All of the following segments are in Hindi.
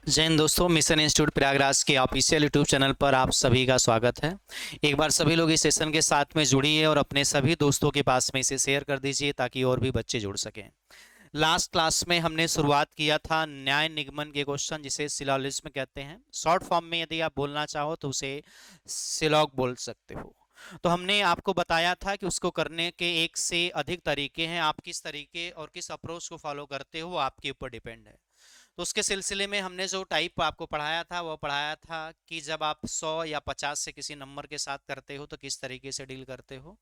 जय हिंद दोस्तों, मिशन इंस्टीट्यूट प्रयागराज के ऑफिशियल यूट्यूब चैनल पर आप सभी का स्वागत है। एक बार सभी लोग इस सेशन के साथ में जुड़िए और अपने सभी दोस्तों के पास में इसे शेयर कर दीजिए ताकि और भी बच्चे जुड़ सकें। लास्ट क्लास में हमने शुरुआत किया था न्याय निगमन के क्वेश्चन, जिसे सिलोजिज्म कहते हैं। शॉर्ट फॉर्म में यदि आप बोलना चाहो तो उसे सिलॉग बोल सकते हो। तो हमने आपको बताया था कि उसको करने के एक से अधिक तरीके हैं। आप किस तरीके और किस अप्रोच को फॉलो करते हो आपके ऊपर डिपेंड है। तो उसके सिलसिले में हमने जो टाइप आपको पढ़ाया था वो पढ़ाया था कि जब आप 100 या 50 से किसी नंबर के साथ करते हो तो किस तरीके से डील करते हो।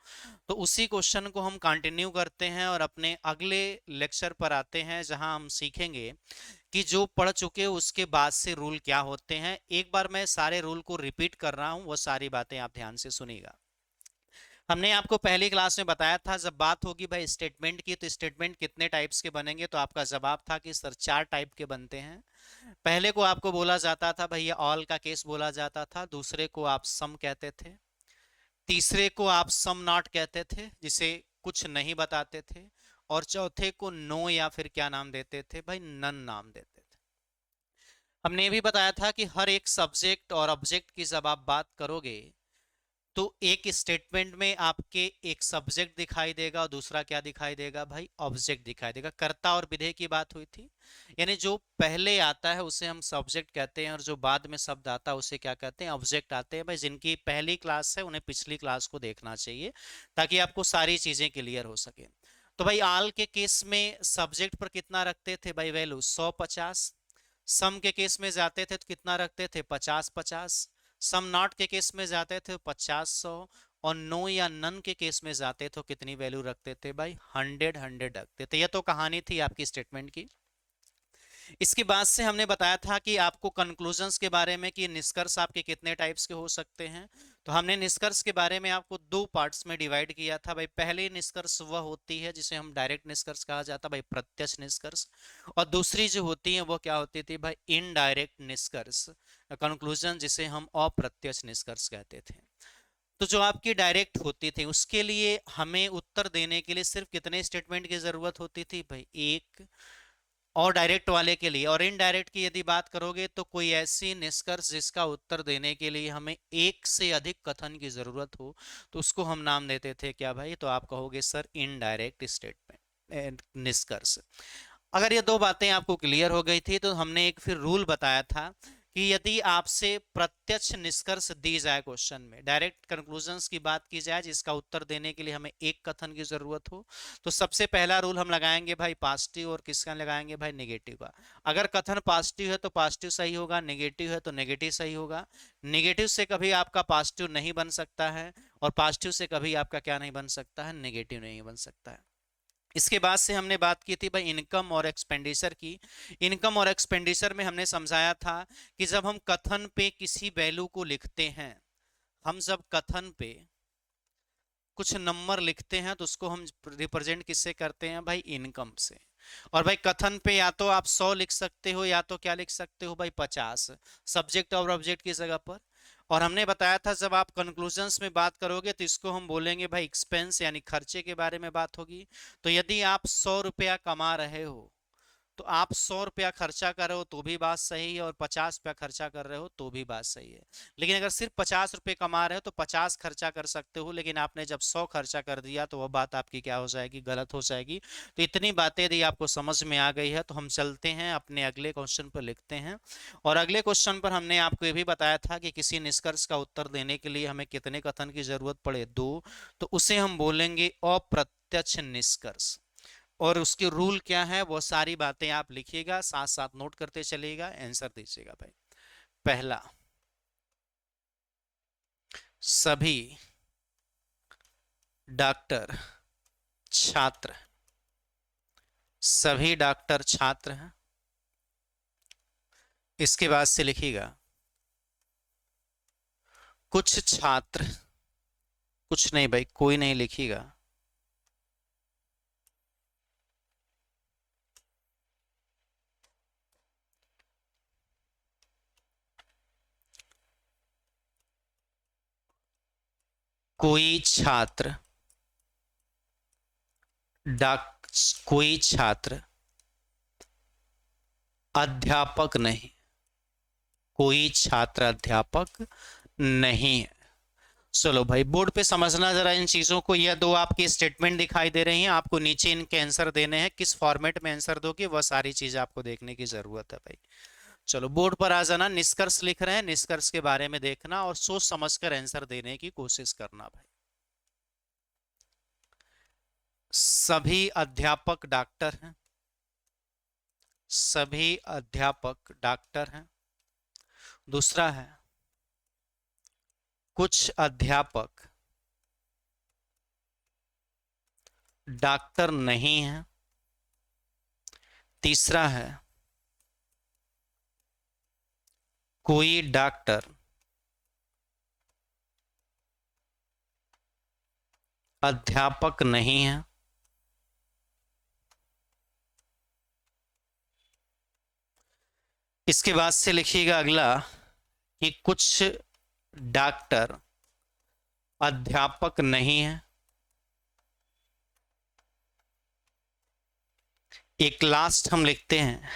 तो उसी क्वेश्चन को हम कंटिन्यू करते हैं और अपने अगले लेक्चर पर आते हैं, जहां हम सीखेंगे कि जो पढ़ चुके हो उसके बाद से रूल क्या होते हैं। एक बार मैं सारे रूल को रिपीट कर रहा हूं, वो सारी बातें आप ध्यान से सुनिएगा। हमने आपको पहली क्लास में बताया था, जब बात होगी भाई स्टेटमेंट की, तो स्टेटमेंट कितने टाइप्स के बनेंगे, तो आपका जवाब था कि सर 4 टाइप के बनते हैं। पहले को आपको बोला जाता था भैया ऑल का केस बोला जाता था, दूसरे को आप सम कहते थे, तीसरे को आप सम नॉट कहते थे जिसे कुछ नहीं बताते थे, और चौथे को नो या फिर क्या नाम देते थे भाई, नन नाम देते थे। हमने ये भी बताया था कि हर एक सब्जेक्ट और ऑब्जेक्ट की जब आप बात करोगे तो एक स्टेटमेंट में आपके एक सब्जेक्ट दिखाई देगा और दूसरा क्या दिखाई देगा भाई, ऑब्जेक्ट दिखाई देगा। कर्ता और विधेय की बात हुई थी, यानी जो पहले आता है उसे हम सब्जेक्ट कहते हैं और जो बाद में शब्द आता है उसे क्या कहते हैं, ऑब्जेक्ट आते हैं। भाई जिनकी पहली क्लास है उन्हें पिछली क्लास को देखना चाहिए ताकि आपको सारी चीजें क्लियर हो सके। तो भाई आल के केस में सब्जेक्ट पर कितना रखते थे भाई, वैल्यू 100-50। सम के केस में जाते थे तो कितना रखते थे, 50-50। सम नॉट के केस में जाते थे 50-100। और नो या नन के केस में जाते तो कितनी वैल्यू रखते थे भाई, 100 रखते थे। यह तो कहानी थी आपकी स्टेटमेंट की। इसके बाद से हमने बताया था कि आपको कंक्लूजन्स के बारे में कि निष्कर्ष आपके कितने टाइप्स के हो सकते हैं। तो हमने निष्कर्ष के बारे में आपको 2 पार्ट्स में डिवाइड किया था भाई। पहली निष्कर्ष वह होती है जिसे हम डायरेक्ट निष्कर्ष कहा जाता भाई, प्रत्यक्ष निष्कर्ष। और दूसरी जो होती है वो क्या होती थी भाई, इनडायरेक्ट निष्कर्ष, कंक्लूजन, जिसे हम अप्रत्यक्ष निष्कर्ष कहते थे। तो जो आपकी डायरेक्ट होती थी उसके लिए हमें उत्तर देने के लिए सिर्फ कितने स्टेटमेंट की जरूरत होती थी भाई, एक। और डायरेक्ट वाले के लिए और इनडायरेक्ट की यदि बात करोगे तो कोई ऐसी निष्कर्ष जिसका उत्तर देने के लिए हमें एक से अधिक कथन की जरूरत हो, तो उसको हम नाम देते थे क्या भाई, तो आप कहोगे सर इनडायरेक्ट स्टेटमेंट, निष्कर्ष। अगर ये दो बातें आपको क्लियर हो गई थी तो हमने एक फिर रूल बताया था कि यदि आपसे प्रत्यक्ष निष्कर्ष दी जाए, क्वेश्चन में डायरेक्ट कंक्लूजन्स की बात की जाए जिसका उत्तर देने के लिए हमें एक कथन की जरूरत हो, तो सबसे पहला रूल हम लगाएंगे भाई पॉजिटिव, और किसका लगाएंगे भाई, नेगेटिव का। अगर कथन पॉजिटिव है तो पॉजिटिव सही होगा, नेगेटिव है तो नेगेटिव सही होगा। नेगेटिव से कभी आपका पॉजिटिव नहीं बन सकता है, और पॉजिटिव से कभी आपका क्या नहीं बन सकता है, नेगेटिव नहीं बन सकता है। इसके बाद से हमने बात की थी भाई इनकम और एक्सपेंडिचर की। इनकम और एक्सपेंडिचर में हमने समझाया था कि जब हम कथन पे किसी वैल्यू को लिखते हैं, हम जब कथन पे कुछ नंबर लिखते हैं तो उसको हम रिप्रेजेंट किससे करते हैं भाई, इनकम से। और भाई कथन पे या तो आप 100 लिख सकते हो या तो क्या लिख सकते हो भाई, 50, सब्जेक्ट और ऑब्जेक्ट की जगह पर। और हमने बताया था जब आप कंक्लूजन्स में बात करोगे तो इसको हम बोलेंगे भाई एक्सपेंस, यानी खर्चे के बारे में बात होगी। तो यदि आप 100 रुपया कमा रहे हो तो आप 100 रुपया खर्चा कर रहे हो तो भी बात सही है, और 50 रुपया खर्चा कर रहे हो तो भी बात सही है। लेकिन अगर सिर्फ 50 रुपये कमा रहे हो तो 50 खर्चा कर सकते हो, लेकिन आपने जब 100 खर्चा कर दिया तो वह बात आपकी क्या हो जाएगी, गलत हो जाएगी। तो इतनी बातें यदि आपको समझ में आ गई है तो हम चलते हैं अपने अगले क्वेश्चन पर, लिखते हैं। और अगले क्वेश्चन पर हमने आपको ये भी बताया था कि किसी निष्कर्ष का उत्तर देने के लिए हमें कितने कथन की जरूरत पड़े, 2। तो उसे हम बोलेंगे अप्रत्यक्ष निष्कर्ष। और उसके रूल क्या है वो सारी बातें आप लिखिएगा, साथ साथ नोट करते चलिएगा, आंसर दीजिएगा भाई। पहला, सभी डॉक्टर छात्र, सभी डॉक्टर छात्र हैं। इसके बाद से लिखिएगा कुछ छात्र, कुछ नहीं भाई, कोई नहीं लिखिएगा, कोई छात्र डॉक कोई छात्र अध्यापक नहीं, कोई छात्र अध्यापक नहीं है। चलो भाई, बोर्ड पे समझना जरा इन चीजों को। यह दो आपकी स्टेटमेंट दिखाई दे रही हैं, आपको नीचे इनके आंसर देने हैं, किस फॉर्मेट में आंसर दोगे वह सारी चीज आपको देखने की जरूरत है भाई। चलो बोर्ड पर आ जाना, निष्कर्ष लिख रहे हैं, निष्कर्ष के बारे में देखना और सोच समझकर आंसर देने की कोशिश करना भाई। सभी अध्यापक डॉक्टर हैं, सभी अध्यापक डॉक्टर हैं। दूसरा है, कुछ अध्यापक डॉक्टर नहीं हैं। तीसरा है, कोई डॉक्टर अध्यापक नहीं है। इसके बाद से लिखिएगा अगला कि कुछ डॉक्टर अध्यापक नहीं है। एक लास्ट हम लिखते हैं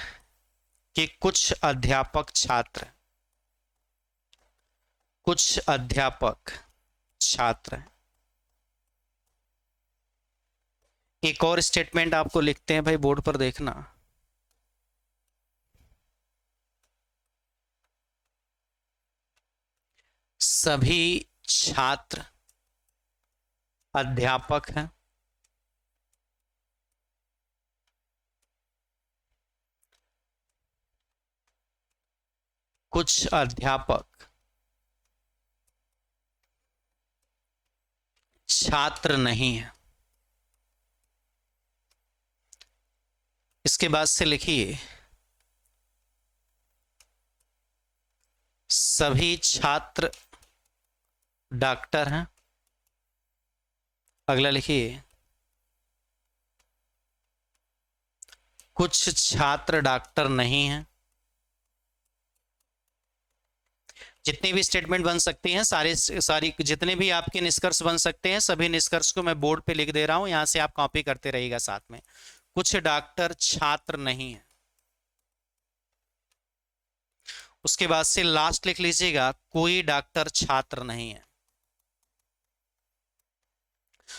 कि कुछ अध्यापक छात्र, कुछ अध्यापक छात्र। एक और स्टेटमेंट आपको लिखते हैं भाई, बोर्ड पर देखना। सभी छात्र अध्यापक हैं। कुछ अध्यापक छात्र नहीं है। इसके बाद से लिखिए, सभी छात्र डॉक्टर हैं। अगला लिखिए, कुछ छात्र डॉक्टर नहीं हैं। जितनी भी स्टेटमेंट बन सकती हैं, सारी जितने भी आपके निष्कर्ष बन सकते हैं, सभी निष्कर्ष को मैं बोर्ड पे लिख दे रहा हूं, यहां से आप कॉपी करते रहिएगा साथ में। कुछ डॉक्टर छात्र नहीं है। उसके बाद से लास्ट लिख लीजिएगा, कोई डॉक्टर छात्र नहीं है।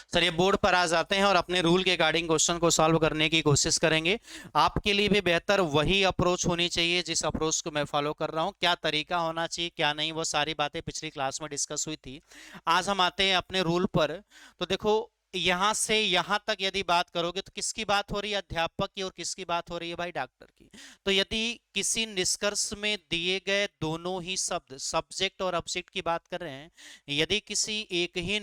सर ये बोर्ड पर आ जाते हैं और अपने रूल के अकॉर्डिंग क्वेश्चन को सॉल्व करने की कोशिश करेंगे। आपके लिए भी बेहतर वही अप्रोच होनी चाहिए जिस अप्रोच को मैं फॉलो कर रहा हूं। क्या तरीका होना चाहिए क्या नहीं, वो सारी बातें पिछली क्लास में डिस्कस हुई थी। आज हम आते हैं अपने रूल पर। तो देखो, यहां से यहां तक यदि बात करोगे तो किसकी बात हो रही है? अध्यापक की। और किसकी बात हो रही है भाई? डॉक्टर की। तो यदि किसी निष्कर्ष में दिए गए दोनों ही शब्द, सब्जेक्ट और ऑब्जेक्ट की बात कर रहे हैं, यदि किसी एक ही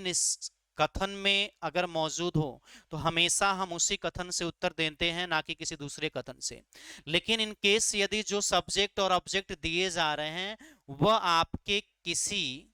कथन में अगर मौजूद हो तो हमेशा हम उसी कथन से उत्तर देते हैं, ना कि किसी दूसरे कथन से। लेकिन इन केस यदि जो सब्जेक्ट और ऑब्जेक्ट दिए जा रहे हैं वह आपके किसी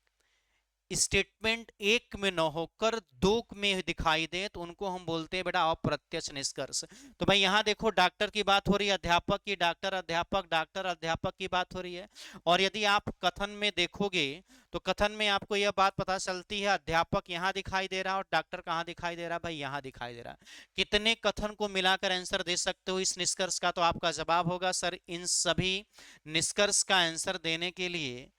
स्टेटमेंट एक में न होकर दो में दिखाई दे तो उनको हम बोलते हैं बेटा अप्रत्यक्ष निष्कर्ष। तो भाई यहां देखो, डॉक्टर की बात हो रही है, अध्यापक की, डॉक्टर अध्यापक की बात हो रही है। और यदि आप कथन में देखोगे तो कथन में आपको यह बात पता चलती है, अध्यापक यहां दिखाई दे रहा है और डॉक्टर कहां दिखाई दे रहा है भाई? यहां दिखाई दे रहा है। कितने कथन को मिलाकर आंसर दे सकते हो इस निष्कर्ष का? तो आपका जवाब होगा सर, इन सभी निष्कर्ष का आंसर देने के लिए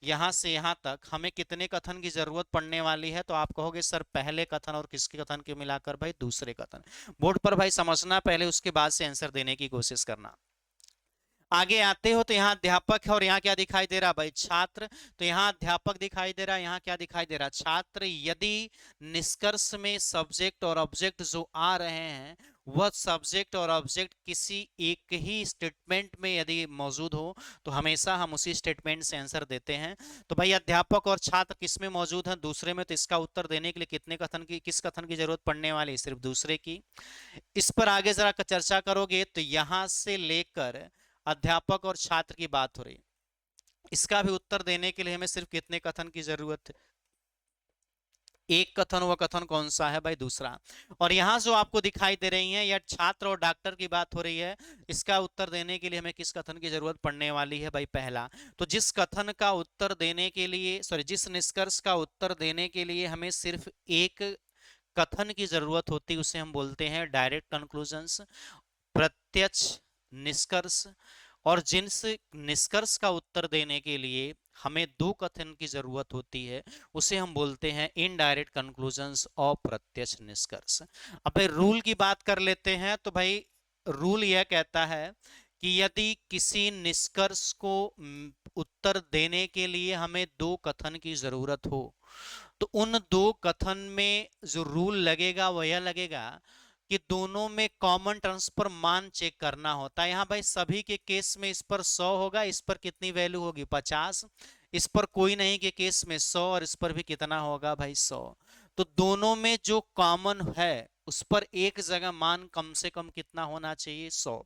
यहां से यहां तक हमें कितने कथन की जरूरत पड़ने वाली है? तो आप कहोगे सर पहले कथन और किसके कथन के मिलाकर भाई? दूसरे कथन। बोर्ड पर भाई समझना पहले, उसके बाद से आंसर देने की कोशिश करना। आगे आते हो तो यहाँ अध्यापक है और यहाँ क्या दिखाई दे रहा भाई? छात्र। तो यहाँ अध्यापक दिखाई दे रहा है, यहाँ क्या दिखाई दे रहा? छात्र। यदि निष्कर्ष में सब्जेक्ट और ऑब्जेक्ट जो आ रहे हैं वह सब्जेक्ट और ऑब्जेक्ट किसी एक ही स्टेटमेंट में यदि मौजूद हो तो हमेशा हम उसी स्टेटमेंट से आंसर देते हैं। तो भाई अध्यापक और छात्र किस में मौजूद है? दूसरे में। तो इसका उत्तर देने के लिए कितने कथन की, किस कथन की जरूरत पड़ने वाली? सिर्फ दूसरे की। इस पर आगे जरा चर्चा करोगे तो यहां से लेकर अध्यापक और छात्र की बात हो रही है, इसका भी उत्तर देने के लिए हमें सिर्फ कितने कथन की जरूरत है? एक कथन। वह कथन कौन सा है भाई? दूसरा। और यहां जो आपको दिखाई दे रही है, यह छात्र और डॉक्टर की बात हो रही है, इसका उत्तर देने के लिए हमें किस कथन की जरूरत पड़ने वाली है भाई? पहला। तो जिस कथन का उत्तर देने के लिए, सॉरी, जिस निष्कर्ष का उत्तर देने के लिए हमें सिर्फ एक कथन की जरूरत होती, उसे हम बोलते हैं डायरेक्ट कंक्लूजन्स, प्रत्यक्ष निष्कर्ष। और जिस निष्कर्ष का उत्तर देने के लिए हमें दो कथन की जरूरत होती है उसे हम बोलते हैं इनडायरेक्ट कंक्लूजन्स और प्रत्यक्ष निष्कर्ष। अब भाई रूल की बात कर लेते हैं तो भाई रूल यह कहता है कि यदि किसी निष्कर्ष को उत्तर देने के लिए हमें दो कथन की जरूरत हो तो उन दो कथन में जो रूल लगेगा वह यह लगेगा कि दोनों में कॉमन टर्म्स पर मान चेक करना होता है। यहां भाई सभी के केस में इस पर 100 होगा, इस पर कितनी वैल्यू होगी 50, इस पर कोई नहीं के केस में 100 और इस पर भी कितना होगा भाई 100। तो दोनों में जो कॉमन है उस पर एक जगह मान कम से कम कितना होना चाहिए 100।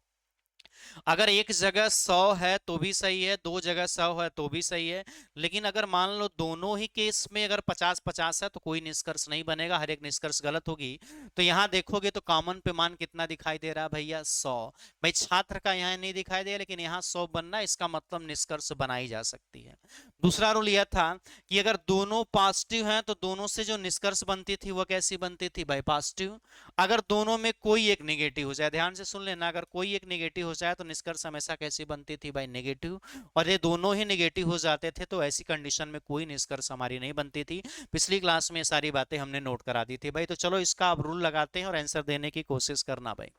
अगर एक जगह 100 है तो भी सही है, दो जगह 100 है तो भी सही है, लेकिन अगर मान लो दोनों ही केस में अगर 50-50 है तो कोई निष्कर्ष नहीं बनेगा, हर एक निष्कर्ष गलत होगी। तो यहां देखोगे तो कॉमन पे मान कितना दिखाई दे रहा है भैया 100। भाई छात्र का यहां नहीं दिखाई दे लेकिन यहां 100 बनना, इसका मतलब निष्कर्ष बनाई जा सकती है। दूसरा रूल यह था कि अगर दोनों पॉजिटिव हैं तो दोनों से जो निष्कर्ष बनती थी वह कैसी बनती थी भाई पॉजिटिव। अगर दोनों में कोई एक नेगेटिव हो जाए, ध्यान से सुन लेना, अगर कोई एक नेगेटिव हो जाए तो निष्कर्ष हमेशा कैसी बनती थी भाई नेगेटिव। और ये दोनों ही नेगेटिव हो जाते थे तो ऐसी कंडीशन में कोई निष्कर्ष हमारी नहीं बनती थी। पिछली क्लास में ये सारी बातें हमने नोट करा दी थी भाई। तो चलो इसका आप रूल लगाते हैं और आंसर देने की कोशिश करना भाई।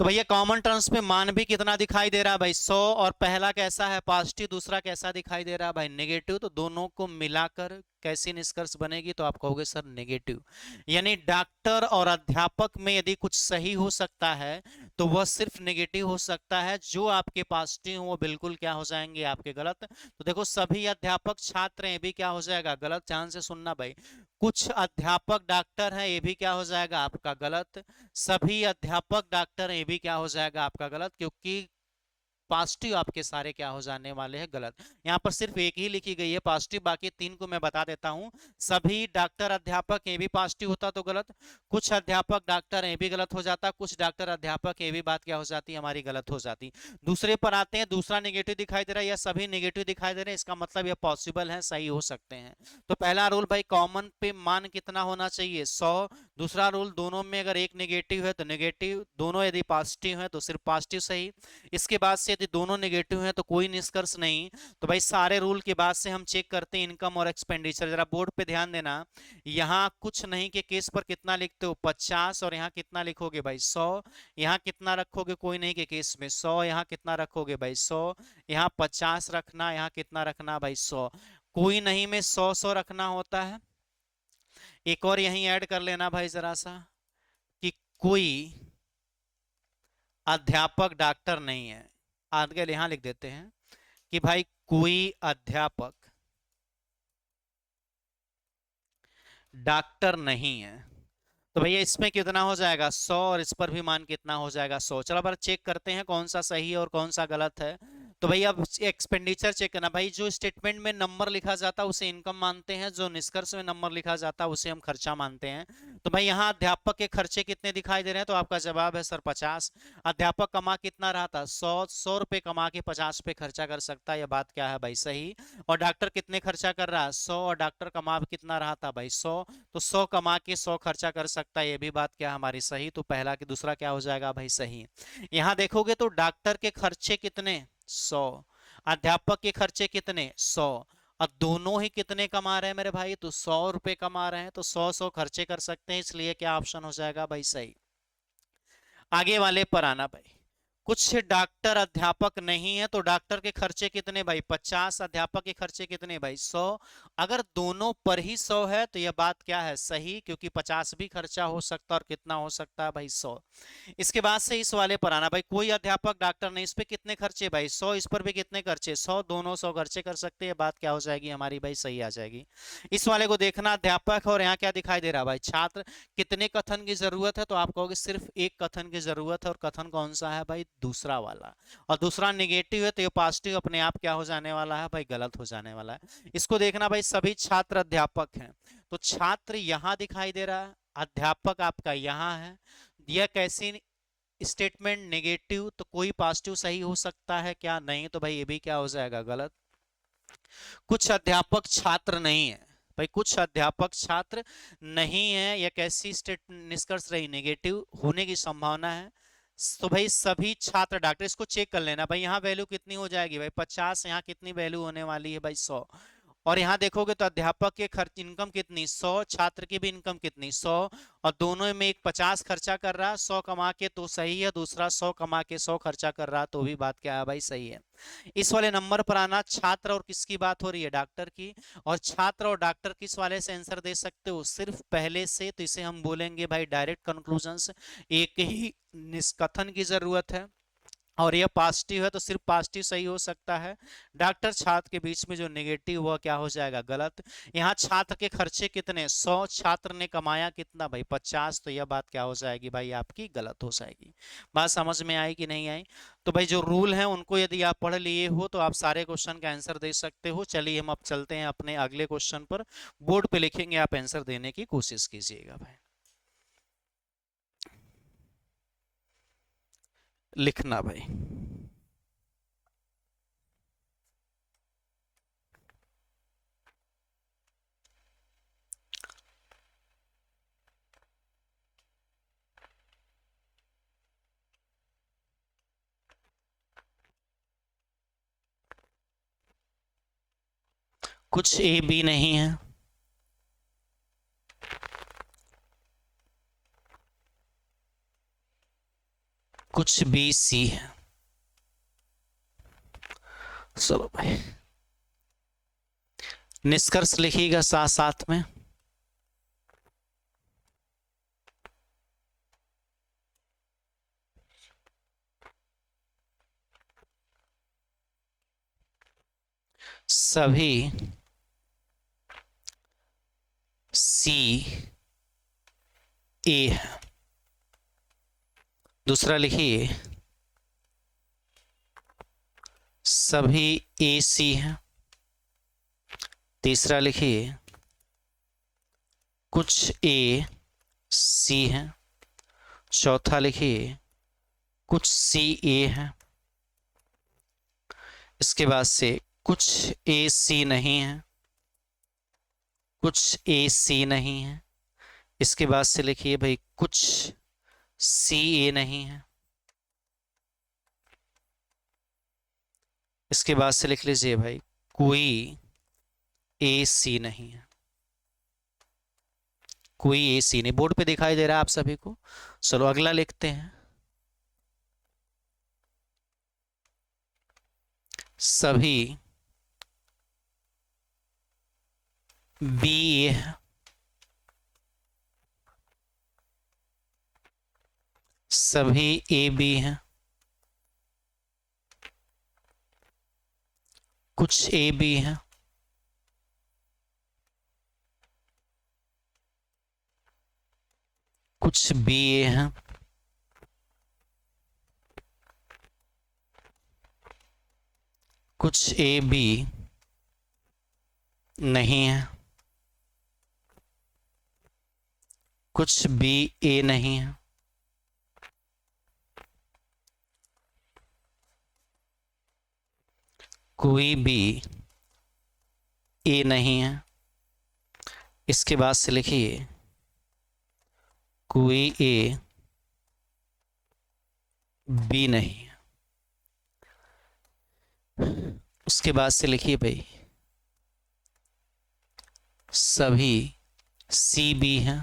तो भैया कॉमन टर्म्स पे मान भी कितना दिखाई दे रहा है भाई 100, और पहला कैसा है पॉजिटिव, दूसरा कैसा दिखाई दे रहा है भाई नेगेटिव। तो दोनों को मिलाकर कैसी निष्कर्ष बनेगी तो आप कहोगे सर नेगेटिव। यानी डॉक्टर और अध्यापक में यदि कुछ सही हो सकता है तो वह सिर्फ नेगेटिव हो सकता है, जो आपके पॉजिटिव वो बिल्कुल क्या हो जाएंगे आपके गलत। तो देखो सभी अध्यापक छात्र हैं, ये भी क्या हो जाएगा गलत, ध्यान से सुनना भाई। कुछ अध्यापक डॉक्टर हैं, ये भी क्या हो जाएगा आपका गलत। सभी अध्यापक डॉक्टर हैं, ये भी क्या हो जाएगा आपका गलत, क्योंकि पॉजिटिव आपके सारे क्या हो जाने वाले हैं गलत। यहां पर सिर्फ एक ही लिखी गई है पॉजिटिव, बाकी तीन को मैं बता देता हूं। सभी डॉक्टर अध्यापक ये भी पॉजिटिव होता तो गलत, कुछ अध्यापक डॉक्टर ये भी गलत हो जाता, कुछ डॉक्टर अध्यापक ये भी बात क्या हो जाती हमारी गलत हो जाती। दूसरे पर आते हैं, दूसरा नेगेटिव दिखाई दे रहा है या सभी नेगेटिव दिखाई दे रहे हैं, इसका मतलब ये पॉसिबल है सही हो सकते हैं। तो पहला रूल भाई कॉमन पे मान कितना होना चाहिए 100। दूसरा रूल दोनों में अगर एक नेगेटिव है तो नेगेटिव, दोनों यदि पॉजिटिव है तो सिर्फ पॉजिटिव सही। इसके बाद से यदि दोनों नेगेटिव हैं तो कोई निष्कर्ष नहीं। तो भाई सारे रूल के बाद से हम चेक करते हैं इनकम और एक्सपेंडिचर। जरा बोर्ड पे ध्यान देना, यहाँ कुछ नहीं के केस पर कितना लिखते हो 50, और यहाँ कितना लिखोगे भाई 100। यहाँ कितना रखोगे कोई नहीं के केस में 100, यहाँ कितना रखोगे भाई 100, यहाँ 50 रखना, यहाँ कितना रखना भाई 100। कोई नहीं में 100-100 रखना होता है। एक और यहीं ऐड कर लेना भाई जरा सा कि कोई अध्यापक डॉक्टर नहीं है। आगे यहां लिख देते हैं कि भाई कोई अध्यापक डॉक्टर नहीं है। तो भैया इसमें कितना हो जाएगा 100, और इस पर भी मान कितना हो जाएगा 100। चलो बार चेक करते हैं कौन सा सही है और कौन सा गलत है। तो भैया अब एक्सपेंडिचर चेक करना, भाई जो स्टेटमेंट में नंबर लिखा जाता है उसे इनकम मानते हैं, जो निष्कर्ष में नंबर लिखा जाता है उसे हम खर्चा मानते हैं। तो भाई यहाँ अध्यापक के खर्चे कितने दिखाई दे रहे हैं, तो आपका जवाब है सर 50। अध्यापक कमा कितना रहा था 100 रुपए कमा के 50 पे खर्चा कर सकता है, यह बात क्या है भाई सही। और डॉक्टर कितने खर्चा कर रहा है 100, और डॉक्टर कमा कितना रहा था भाई 100, तो 100 कमा के 100 खर्चा कर सकता है, ये भी बात क्या हमारी सही। तो पहला कि दूसरा क्या हो जाएगा भाई सही। यहां देखोगे तो डॉक्टर के खर्चे कितने 100, अध्यापक के खर्चे कितने 100, अब दोनों ही कितने कमा रहे हैं मेरे भाई, तो 100 रुपए कमा रहे हैं, तो 100-100 खर्चे कर सकते हैं, इसलिए क्या ऑप्शन हो जाएगा भाई सही। आगे वाले पर आना भाई, कुछ डॉक्टर अध्यापक नहीं है तो डॉक्टर के खर्चे कितने भाई 50, अध्यापक के खर्चे कितने भाई 100। अगर दोनों पर ही 100 है तो यह बात क्या है सही, क्योंकि 50 भी खर्चा हो सकता है और कितना हो सकता है भाई 100। इसके बाद से इस वाले पर आना भाई, कोई अध्यापक डॉक्टर नहीं, इस पे कितने खर्चे भाई 100, इस पर भी कितने खर्चे 100, दोनों 100 खर्चे कर सकते हैं, बात क्या हो जाएगी हमारी भाई सही आ जाएगी। इस वाले को देखना अध्यापक, और यहाँ क्या दिखाई दे रहा भाई छात्र, कितने कथन की जरूरत है, तो आप कहोगे सिर्फ एक कथन की जरूरत है, और कथन कौन सा है भाई दूसरा वाला। और दूसरा नेगेटिव है तो ये पॉजिटिव अपने आप क्या हो जाने वाला है भाई गलत हो जाने वाला है। इसको देखना भाई, सभी छात्र अध्यापक हैं, तो छात्र यहां दिखाई दे रहा है, अध्यापक आपका यहां है। यह कैसी स्टेटमेंट नेगेटिव, तो कोई पॉजिटिव सही हो सकता है क्या, नहीं, तो भाई ये भी क्या हो जाएगा गलत। कुछ अध्यापक छात्र नहीं है, भाई कुछ अध्यापक छात्र नहीं है, यह कैसी स्टेट निष्कर्ष रही नेगेटिव होने की संभावना है। तो भाई सभी छात्र डॉक्टर, इसको चेक कर लेना भाई, यहाँ वैल्यू कितनी हो जाएगी भाई 50, यहाँ कितनी वैल्यू होने वाली है भाई 100। और यहाँ देखोगे तो अध्यापक के खर्च इनकम कितनी 100, छात्र की भी इनकम कितनी 100, और दोनों में एक 50 खर्चा कर रहा है 100 कमा के तो सही है, दूसरा 100 कमा के 100 खर्चा कर रहा तो भी बात क्या है भाई सही है। इस वाले नंबर पर आना, छात्र और किसकी बात हो रही है डॉक्टर की, और छात्र और डॉक्टर किस वाले से आंसर दे सकते हो सिर्फ पहले से, तो इसे हम बोलेंगे भाई डायरेक्ट कंक्लूजन्स, एक ही निष्कथन की जरूरत है, और यह पॉजिटिव है तो सिर्फ पॉजिटिव सही हो सकता है। डॉक्टर छात्र के बीच में जो नेगेटिव हुआ क्या हो जाएगा गलत। यहाँ छात्र के खर्चे कितने 100, छात्र ने कमाया कितना भाई 50, तो यह बात क्या हो जाएगी भाई आपकी गलत हो जाएगी। बात समझ में आई कि नहीं आई। तो भाई जो रूल है उनको यदि आप पढ़ लिए हो तो आप सारे क्वेश्चन का आंसर दे सकते हो। चलिए हम अब चलते हैं अपने अगले क्वेश्चन पर, बोर्ड पे लिखेंगे, आप आंसर देने की कोशिश कीजिएगा भाई, लिखना भाई। कुछ ए बी नहीं है, कुछ बी सी है। चलो भाई निष्कर्ष लिखिएगा साथ साथ में। सभी सी ए है। दूसरा लिखिए सभी ए सी है। तीसरा लिखिए कुछ ए सी है। चौथा लिखिए कुछ सी ए है। इसके बाद से कुछ ए सी नहीं है, कुछ ए सी नहीं है। इसके बाद से लिखिए भाई कुछ सी ए नहीं है। इसके बाद से लिख लीजिए भाई कोई ए सी नहीं है, कोई ए सी नहीं। बोर्ड पे दिखाई दे रहा है आप सभी को। चलो अगला लिखते हैं, सभी बी ए है। सभी ए बी हैं। कुछ ए बी हैं। कुछ बी ए हैं। कुछ ए बी नहीं है। कुछ बी ए नहीं है। कोई भी ए नहीं है। इसके बाद से लिखिए कोई ए बी नहीं है। उसके बाद से लिखिए भाई सभी सी बी हैं।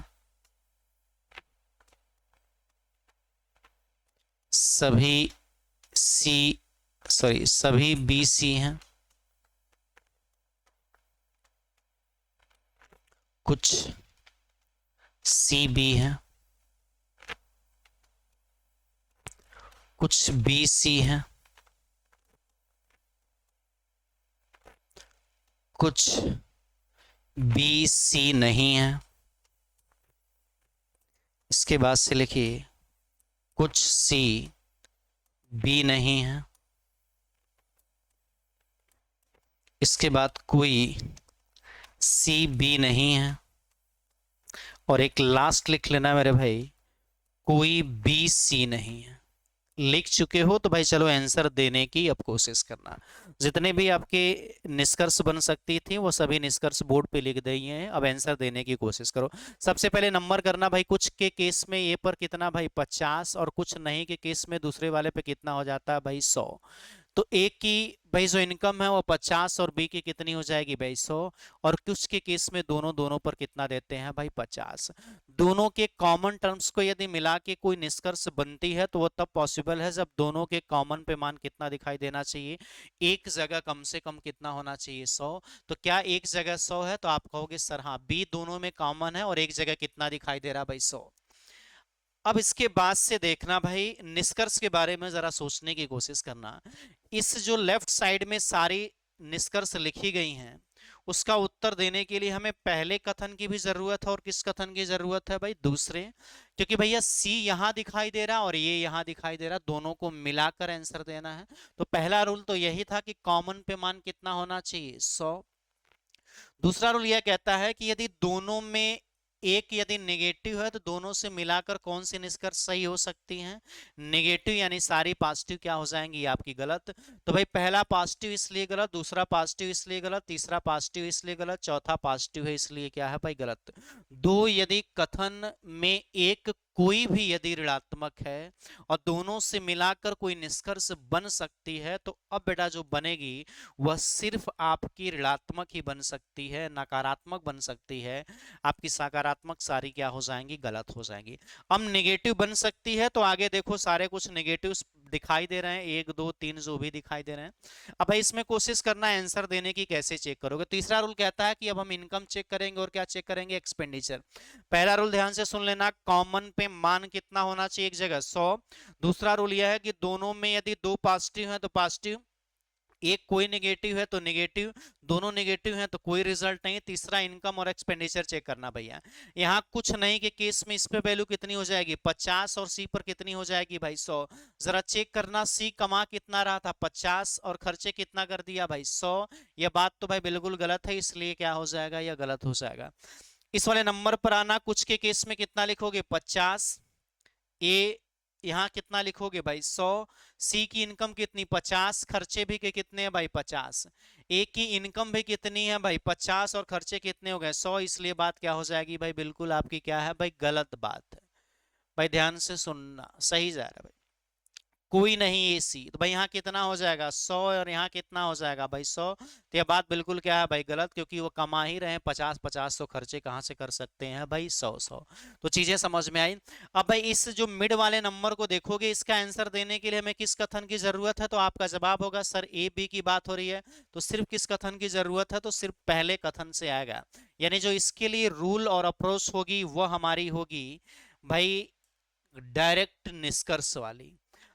सभी सभी बी सी हैं। कुछ सी बी हैं। कुछ बी सी हैं। कुछ बी सी नहीं है। इसके बाद से लिखिए कुछ सी बी नहीं है। इसके बाद कोई सी बी नहीं है। और एक लास्ट लिख लेना मेरे भाई कोई बी सी नहीं है। लिख चुके हो तो भाई चलो आंसर देने की अब कोशिश करना। जितने भी आपके निष्कर्ष बन सकती थी वो सभी निष्कर्ष बोर्ड पे लिख दिए हैं, अब आंसर देने की कोशिश करो। सबसे पहले नंबर करना भाई, कुछ के केस में ए पर कितना भाई 50, और कुछ नहीं के केस में दूसरे वाले पे कितना हो जाता है भाई 100। तो ए की भाई जो इनकम है वो 50 और बी की कितनी हो जाएगी भाई 100, और कुछ के केस में दोनों दोनों पर कितना देते हैं भाई 50। दोनों के कॉमन टर्म्स को यदि मिला के कोई निष्कर्ष बनती है तो वो तब पॉसिबल है जब दोनों के कॉमन पे मान कितना दिखाई देना चाहिए, एक जगह कम से कम कितना होना चाहिए 100। तो क्या एक जगह 100 है, तो आप कहोगे सर हाँ बी दोनों में कॉमन है और एक जगह कितना दिखाई दे रहा भाई 100। अब इसके बाद से देखना भाई, निष्कर्ष के बारे में जरा सोचने की कोशिश करना। इस जो लेफ्ट साइड में सारी निष्कर्ष लिखी गई हैं उसका उत्तर देने के लिए हमें पहले कथन की भी जरूरत है, और किस कथन की जरूरत है भाई दूसरे। क्योंकि भैया सी यहां दिखाई दे रहा और ये यहां दिखाई दे रहा, दोनों को मिलाकर आंसर देना है। तो पहला रूल तो यही था कि कॉमन पे मान कितना होना चाहिए 100। दूसरा रूल यह कहता है कि यदि दोनों में एक यदि नेगेटिव है तो दोनों से मिलाकर कौन सी निष्कर्ष सही हो सकती हैं, नेगेटिव यानी सारी पॉजिटिव क्या हो जाएंगी आपकी गलत। तो भाई पहला पॉजिटिव इसलिए गलत, दूसरा पॉजिटिव इसलिए गलत, तीसरा पॉजिटिव इसलिए गलत, चौथा पॉजिटिव है इसलिए क्या है भाई गलत। दो यदि कथन में एक कोई भी यदि ऋणात्मक है और दोनों से मिलाकर कोई निष्कर्ष बन सकती है, तो अब बेटा जो बनेगी वह सिर्फ आपकी ऋणात्मक ही बन सकती है, नकारात्मक बन सकती है। आपकी सकारात्मक सारी क्या हो जाएंगी गलत हो जाएंगी। अब नेगेटिव बन सकती है तो आगे देखो सारे कुछ नेगेटिव दिखाई दे रहे हैं, एक दो तीन जो भी दिखाई दे रहे हैं। अब भाई इसमें कोशिश करना है आंसर देने की, कैसे चेक करोगे। तीसरा रूल कहता है कि अब हम इनकम चेक करेंगे और क्या चेक करेंगे एक्सपेंडिचर। पहला रूल ध्यान से सुन लेना, कॉमन पे मान कितना होना चाहिए एक जगह 100। दूसरा रूल यह है कि दोनों में यदि दो पॉजिटिव है तो पॉजिटिव, एक कोई नेगेटिव है तो नेगेटिव, दोनों नेगेटिव हैं तो कोई रिजल्ट नहीं। तीसरा इनकम और एक्सपेंडिचर चेक करना भैया। यहाँ कुछ नहीं के केस में इस पे वैल्यू कितनी हो जाएगी 50 और सी पर कितनी हो जाएगी भाई 100। जरा चेक करना, सी कमा कितना रहा था 50 और खर्चे कितना कर दिया भाई 100। यह बात तो भाई बिल्कुल गलत है, इसलिए क्या हो जाएगा यह गलत हो जाएगा। इस वाले नंबर पर आना, कुछ के केस में कितना लिखोगे 50, ए यहां कितना लिखोगे भाई 100, सी की इनकम कितनी 50, खर्चे भी के कितने हैं भाई 50, ए की इनकम भी कितनी है भाई 50 और खर्चे कितने हो गए 100, इसलिए बात क्या हो जाएगी भाई बिल्कुल आपकी क्या है भाई गलत बात है। भाई ध्यान से सुनना, सही जा रहा है भाई, कोई नहीं एसी, तो भाई यहाँ कितना हो जाएगा 100 और यहाँ कितना हो जाएगा भाई 100। तो यह बात बिल्कुल क्या है भाई गलत, क्योंकि वो कमा ही रहे हैं 50-50, तो खर्चे कहाँ से कर सकते हैं भाई 100-100। तो चीजें समझ में आई। अब भाई इस जो मिड वाले नंबर को देखोगे, इसका आंसर देने के लिए हमें किस कथन की जरूरत है, तो आपका जवाब होगा सर ए बी की बात हो रही है तो सिर्फ किस कथन की जरूरत है, तो सिर्फ पहले कथन से आएगा। यानी जो इसके लिए रूल और अप्रोच होगी वह हमारी होगी भाई डायरेक्ट निष्कर्ष वाली।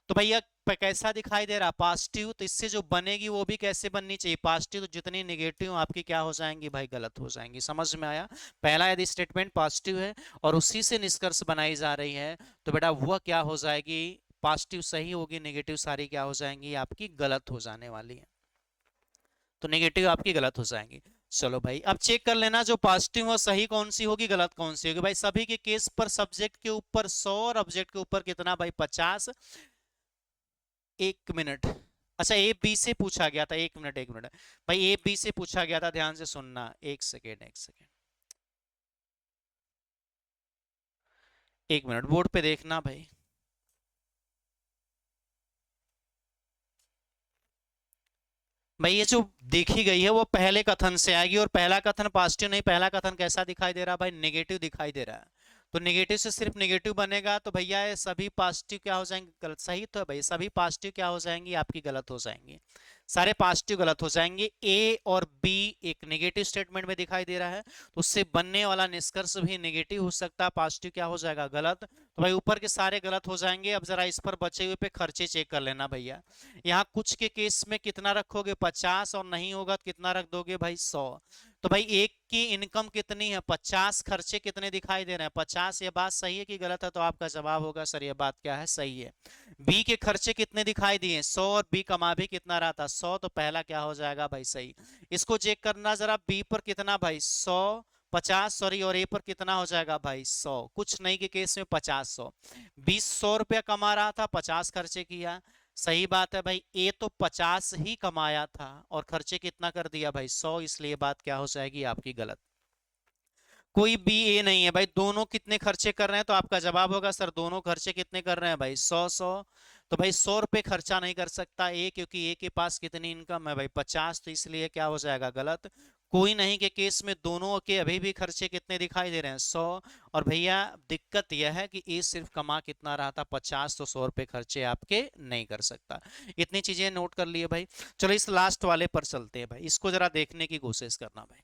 तो भैया कैसा दिखाई दे रहा पॉजिटिव, तो इससे जो बनेगी वो भी कैसे बननी चाहिए पॉजिटिव, तो जितनी नेगेटिव आपकी क्या हो जाएंगी भाई गलत हो जाएंगी। समझ में आया। पहला यदि स्टेटमेंट पॉजिटिव है और उसी से निष्कर्ष बनाई जा रही है तो बेटा वह क्या हो जाएगी, पॉजिटिव सही होगी, नेगेटिव सारी क्या हो जाएंगी आपकी गलत हो जाने वाली है। तो नेगेटिव आपकी गलत हो जाएंगी। चलो भाई अब चेक कर लेना जो पॉजिटिव हो सही कौन सी होगी गलत कौन सी होगी। भाई सभी के केस पर सब्जेक्ट के ऊपर 100 और ऑब्जेक्ट के ऊपर कितना भाई 50। एक मिनट, अच्छा ए बी से पूछा गया था, एक मिनट एक मिनट भाई, ए बी से पूछा गया था, ध्यान से सुनना, एक सेकेंड एक सेकेंड, एक मिनट बोर्ड पे देखना भाई। भाई ये जो देखी गई है वो पहले कथन से आएगी, और पहला कथन पॉजिटिव नहीं, पहला कथन कैसा दिखाई दे रहा है भाई नेगेटिव दिखाई दे रहा है। तो नेगेटिव से सिर्फ नेगेटिव बनेगा, तो भैया ये सभी पॉजिटिव क्या हो जाएंगे गलत, सही तो है भाई, सभी पॉजिटिव क्या हो जाएंगी आपकी गलत हो जाएंगी, सारे पॉजिटिव गलत हो जाएंगे। ए और बी एक नेगेटिव स्टेटमेंट में दिखाई दे रहा है तो उससे बनने वाला निष्कर्ष भी नेगेटिव हो सकता है, पॉजिटिव क्या हो जाएगा गलत। तो भाई ऊपर के सारे गलत हो जाएंगे। अब जरा इस पर बचे हुए पे खर्चे चेक कर लेना भैया। यहाँ कुछ के केस में कितना रखोगे 50 और नहीं होगा तो कितना रख दोगे भाई 100। तो भाई एक की इनकम कितनी है 50, खर्चे कितने दिखाई दे रहे हैं 50, ये बात सही है कि गलत है, तो आपका जवाब होगा सर ये बात क्या है सही है। बी के खर्चे कितने दिखाई दिए 100 और बी कमा भी कितना रहा था 100, तो पहला क्या हो जाएगा भाई सही। इसको चेक करना जरा, बी पर कितना भाई 100 50 सॉरी, और ए पर कितना हो जाएगा भाई 100। कुछ नहीं के केस में 50 100, 20 100 रुपया कमा रहा था, 50 खर्चे किया। सही बात है भाई, ए तो 50 ही कमाया था और खर्चे कितना कर दिया भाई 100, इसलिए बात क्या हो जाएगी आपकी गलत। कोई बी ए नहीं है भाई, दोनों कितने खर्चे कर रहे हैं, तो आपका जवाब होगा सर दोनों खर्चे कितने कर रहे हैं भाई 100 100। तो भाई 100 रुपए खर्चा नहीं कर सकता ए, क्योंकि ए के पास कितनी इनकम है भाई 50, तो इसलिए क्या हो जाएगा गलत। कोई नहीं के केस में दोनों के अभी भी खर्चे कितने दिखाई दे रहे हैं 100। और भैया दिक्कत यह है कि ए सिर्फ कमा कितना रहा था 50, तो 100 रुपए खर्चे आपके नहीं कर सकता। इतनी चीजें नोट कर लिए भाई। चलो इस लास्ट वाले पर चलते हैं भाई, इसको जरा देखने की कोशिश करना भाई।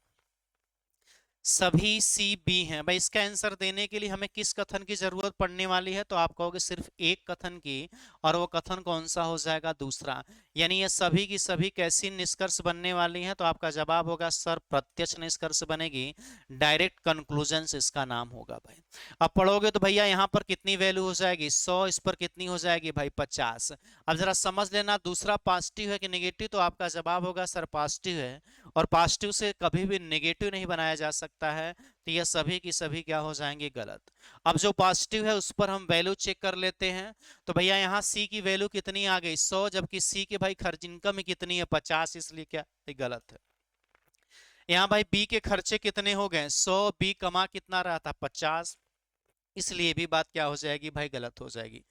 सभी सी बी हैं भाई, इसका आंसर देने के लिए हमें किस कथन की जरूरत पड़ने वाली है, तो आप कहोगे सिर्फ एक कथन की। और वो कथन कौन सा हो जाएगा, दूसरा। यानी ये सभी की सभी कैसी निष्कर्ष बनने वाली हैं, तो आपका जवाब होगा सर प्रत्यक्ष निष्कर्ष बनेगी, डायरेक्ट कंक्लूजन इसका नाम होगा भाई। अब पढ़ोगे तो भैया यहाँ पर कितनी वैल्यू हो जाएगी 100, इस पर कितनी हो जाएगी भाई 50। अब जरा समझ लेना दूसरा पॉजिटिव है कि नेगेटिव, तो आपका जवाब होगा सर पॉजिटिव है। और पॉजिटिव से कभी भी नेगेटिव नहीं बनाया जा सकता है, तो ये सभी की सभी क्या हो जाएंगे गलत। अब जो पॉजिटिव है उस पर हम वैल्यू चेक कर लेते हैं। तो भैया यहाँ सी की वैल्यू कितनी आ गई 100, जबकि सी के भाई खर्च इनकम ही कितनी है 50, इसलिए क्या ये गलत है। यहाँ भाई बी के खर्चे कितने हो गए 100, बी कमा कितना रहा था 50, इसलिए भी बात क्या हो जाएगी भाई गलत हो जाएगी।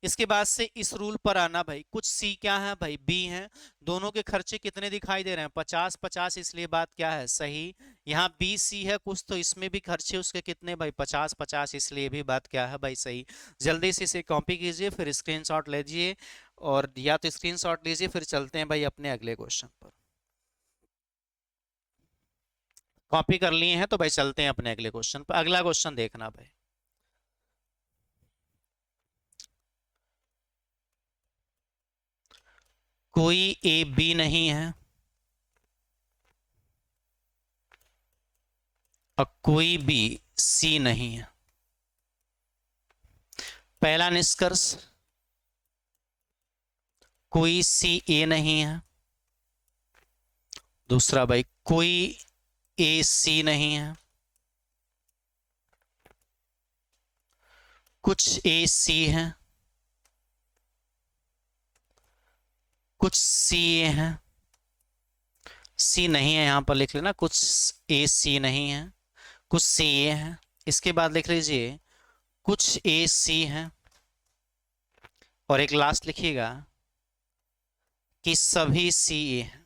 इसके बाद से इस रूल पर आना भाई, कुछ सी क्या है भाई बी है, दोनों के खर्चे कितने दिखाई दे रहे हैं 50 50, इसलिए बात क्या है सही। यहाँ बी सी है कुछ, तो इसमें भी खर्चे उसके कितने भाई 50 50, इसलिए भी बात क्या है भाई सही। जल्दी से इसे कॉपी कीजिए, फिर स्क्रीनशॉट लीजिए, और या तो स्क्रीनशॉट लीजिए, फिर चलते हैं भाई अपने अगले क्वेश्चन पर। कॉपी कर लिए हैं तो भाई चलते हैं अपने अगले क्वेश्चन पर। अगला क्वेश्चन देखना भाई। कोई ए बी नहीं है और कोई बी सी नहीं है। पहला निष्कर्ष, कोई सी ए नहीं है। दूसरा भाई कोई ए सी नहीं है। कुछ ए सी है, कुछ सी ए है। सी नहीं है यहां पर लिख लेना, कुछ ए सी नहीं है, कुछ सी ए है। इसके बाद लिख लीजिए कुछ ए सी है, और एक लास्ट लिखिएगा कि सभी सी ए है।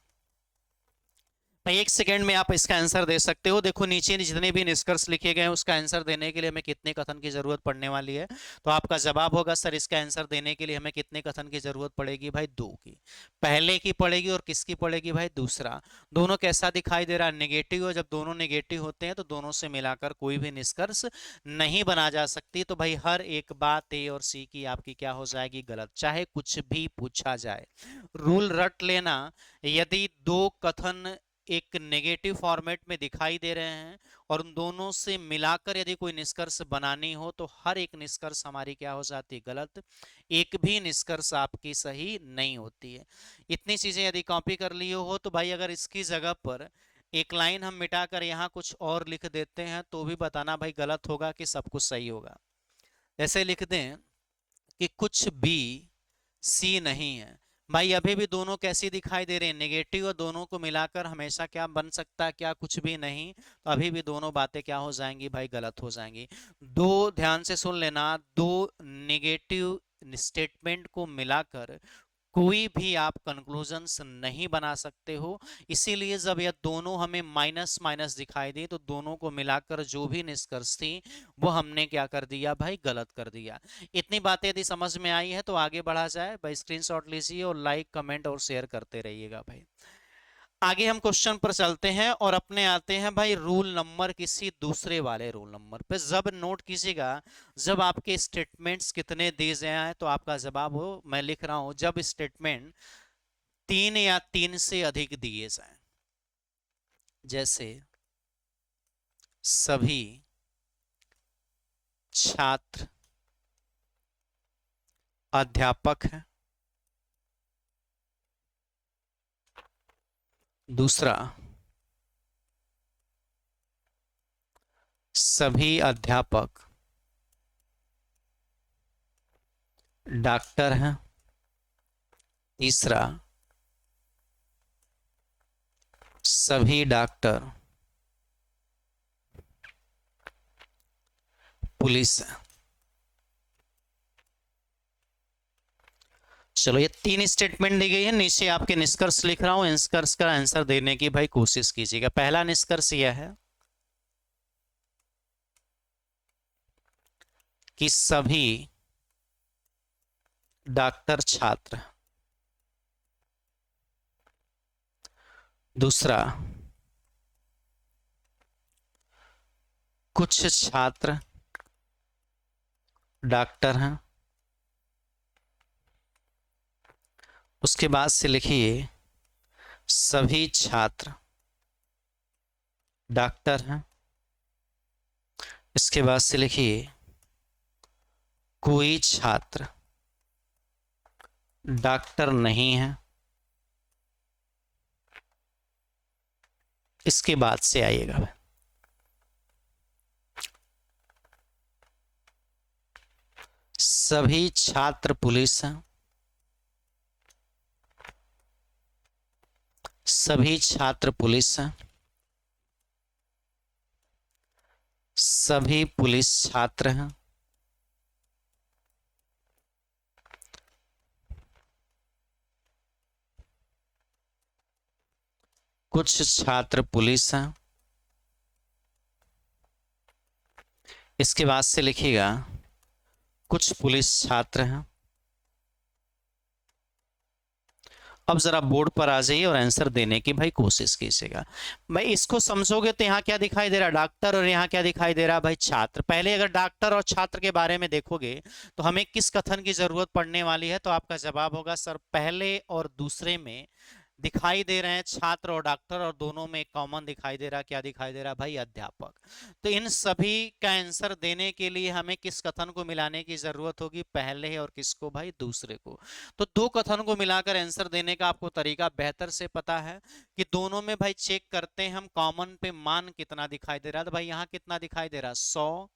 भाई एक सेकंड में आप इसका आंसर दे सकते हो। देखो नीचे जितने भी निष्कर्ष लिखे गए हैं उसका आंसर देने के लिए हमें कितने कथन की जरूरत पड़ने वाली है, तो आपका जवाब होगा सर इसका आंसर देने के लिए हमें कितने कथन की जरूरत पड़ेगी भाई 2 की। पहले की पड़ेगी और किसकी पड़ेगी भाई दूसरा। दोनों कैसा दिखाई दे रहा है नेगेटिव, और जब दोनों नेगेटिव होते हैं तो दोनों से मिलाकर कोई भी निष्कर्ष नहीं बना जा सकती। तो भाई हर एक बात ए और सी की आपकी क्या हो जाएगी गलत, चाहे कुछ भी पूछा जाए। रूल रट लेना, यदि दो कथन एक नेगेटिव फॉर्मेट में दिखाई दे रहे हैं और उन दोनों से मिलाकर यदि कोई निष्कर्ष बनानी हो, तो हर एक निष्कर्ष हमारी क्या हो जाती है गलत, एक भी निष्कर्ष आपकी सही नहीं होती है। इतनी चीजें यदि कॉपी कर ली हो तो भाई अगर इसकी जगह पर एक लाइन हम मिटाकर यहाँ कुछ और लिख देते हैं तो भी बताना भाई गलत होगा कि सब कुछ सही होगा। ऐसे लिख दें कि कुछ भी सी नहीं है। भाई अभी भी दोनों कैसी दिखाई दे रहे हैं नेगेटिव, और दोनों को मिलाकर हमेशा क्या बन सकता है, क्या कुछ भी नहीं, तो अभी भी दोनों बातें क्या हो जाएंगी भाई गलत हो जाएंगी। दो, ध्यान से सुन लेना, दो नेगेटिव स्टेटमेंट को मिलाकर कोई भी आप कंक्लूजन्स नहीं बना सकते हो। इसीलिए जब यह दोनों हमें माइनस माइनस दिखाई दे तो दोनों को मिलाकर जो भी निष्कर्ष थी वो हमने क्या कर दिया भाई गलत कर दिया। इतनी बातें यदि समझ में आई है तो आगे बढ़ा जाए भाई, स्क्रीनशॉट लीजिए और लाइक कमेंट और शेयर करते रहिएगा भाई। आगे हम क्वेश्चन पर चलते हैं और अपने आते हैं भाई रूल नंबर किसी दूसरे वाले रूल नंबर पे। जब नोट कीजिएगा, जब आपके स्टेटमेंट्स कितने दिए जाए तो आपका जवाब हो, मैं लिख रहा हूं जब स्टेटमेंट 3 या 3 से अधिक दिए जाए, जैसे सभी छात्र अध्यापक हैं। दूसरा, सभी अध्यापक डॉक्टर हैं। तीसरा, सभी डॉक्टर पुलिस है। चलो, ये 3 स्टेटमेंट दी गई है, नीचे आपके निष्कर्ष लिख रहा हूं, निष्कर्ष का आंसर देने की भाई कोशिश कीजिएगा। पहला निष्कर्ष यह है कि सभी डॉक्टर छात्र। दूसरा, कुछ छात्र डॉक्टर हैं। उसके बाद से लिखिए सभी छात्र डॉक्टर हैं। इसके बाद से लिखिए कोई छात्र डॉक्टर नहीं है। इसके बाद से आइएगा सभी छात्र पुलिस हैं। सभी छात्र पुलिस हैं। सभी पुलिस छात्र हैं। कुछ छात्र पुलिस हैं। इसके बाद से लिखिएगा कुछ पुलिस छात्र हैं। अब जरा बोर्ड पर आ जाइए और आंसर देने की भाई कोशिश कीजिएगा। भाई इसको समझोगे तो यहाँ क्या दिखाई दे रहा, डॉक्टर, और यहाँ क्या दिखाई दे रहा भाई, छात्र। पहले अगर डॉक्टर और छात्र के बारे में देखोगे तो हमें किस कथन की जरूरत पड़ने वाली है, तो आपका जवाब होगा सर पहले और दूसरे में दिखाई दे रहे हैं छात्र और डॉक्टर, और दोनों में कॉमन दिखाई दे रहा, क्या दिखाई दे रहा भाई, अध्यापक। तो इन सभी का आंसर देने के लिए हमें किस कथन को मिलाने की जरूरत होगी, पहले और किसको भाई, दूसरे को। तो दो कथन को मिलाकर आंसर देने का आपको तरीका बेहतर से पता है कि दोनों में भाई चेक करते हैं हम कॉमन पे मान कितना दिखाई दे रहा है। तो भाई यहाँ कितना दिखाई दे रहा, 100,